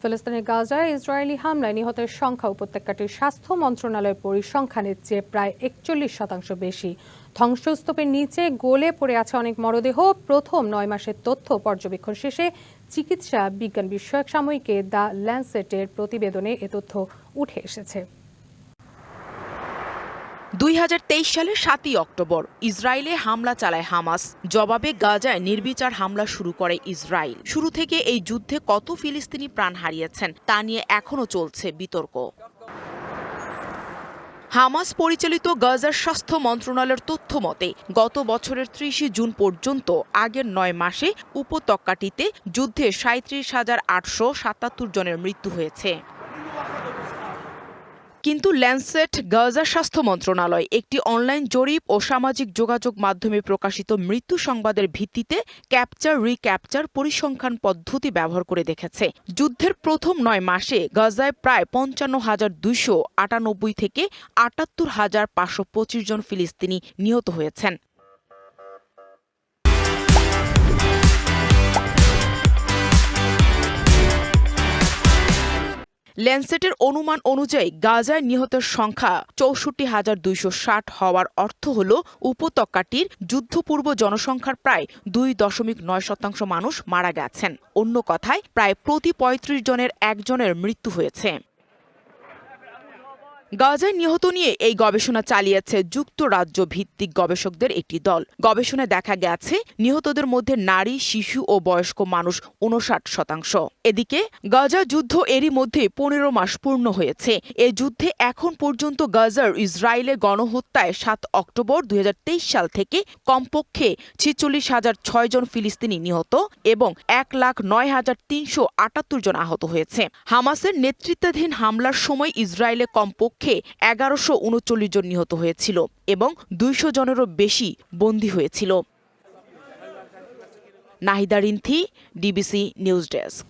ফিলিস্তিনের গাজায় ইসরায়েলি হামলায় নিহতের সংখ্যা উপত্যকাটির স্বাস্থ্য মন্ত্রণালয়ের পরিসংখ্যানের চেয়ে প্রায় 41% বেশি। ধ্বংসস্তূপের নিচে গলে পড়ে আছে অনেক মরদেহ। প্রথম 9 মাসের তথ্য পর্যবেক্ষণ শেষে চিকিৎসা বিজ্ঞান বিষয়ক সাময়িকী দ্য ল্যান্সেটের প্রতিবেদনে এ তথ্য উঠে এসেছে। 2023 সালের 7 অক্টোবর ইসরায়েলে হামলা চালায় হামাস। জবাবে গাজায় নির্বিচার হামলা শুরু করে ইসরায়েল। শুরু থেকে এই যুদ্ধে কত ফিলিস্তিনি প্রাণ হারিয়েছেন তা নিয়ে এখনও চলছে বিতর্ক। হামাস পরিচালিত গাজার স্বাস্থ্য মন্ত্রণালয়ের তথ্য মতে গত বছরের 30 জুন পর্যন্ত আগের 9 মাসে উপত্যকাটিতে যুদ্ধে 37,877 জনের মৃত্যু হয়েছে। কিন্তু ল্যান্সেট গাজা স্বাস্থ্য মন্ত্রণালয় একটি অনলাইন জরিপ ও সামাজিক যোগাযোগ মাধ্যমে প্রকাশিত মৃত্যু সংবাদের ভিত্তিতে ক্যাপচার রিক্যাপচার পরিসংখ্যান পদ্ধতি ব্যবহার করে দেখেছে। যুদ্ধের প্রথম 9 মাসে গাজায় প্রায় 55,298 থেকে 78,525 জন ফিলিস্তিনি নিহত হয়েছেন। ল্যান্সেটের অনুমান অনুযায়ী গাজায় নিহতের সংখ্যা 64,260 হওয়ার অর্থ হল উপত্যকাটির যুদ্ধপূর্ব জনসংখ্যার প্রায় 2.9% মানুষ মারা গেছেন। অন্য কথায় প্রায় প্রতি 35 জনের একজনের মৃত্যু হয়েছে। গাজায় নিহত নিয়ে এই গবেষণা চালিয়েছে যুক্তরাজ্য ভিত্তিক গবেষকদের একটি দল। গবেষণায় দেখা গেছে নিহতদের মধ্যে নারী, শিশু ও বয়স্ক মানুষ 59%। এদিকে গাজা যুদ্ধ এরই মধ্যে 15 মাস পূর্ণ হয়েছে। এই যুদ্ধে এখন পর্যন্ত গাজার ইসরায়েলের গণহত্যায় 7 অক্টোবর 2023 সাল থেকে কমপক্ষে 46,006 জন ফিলিস্তিনি নিহত এবং 1,09,378 জন আহত হয়েছে। হামাসের নেতৃত্বাধীন হামলার সময় ইসরায়েলে কমপক্ষে 1139 জন নিহত হয়েছিল এবং 200 জনেরও বেশি বন্দী হয়েছিল। Nahida Rinthi, DBC news desk.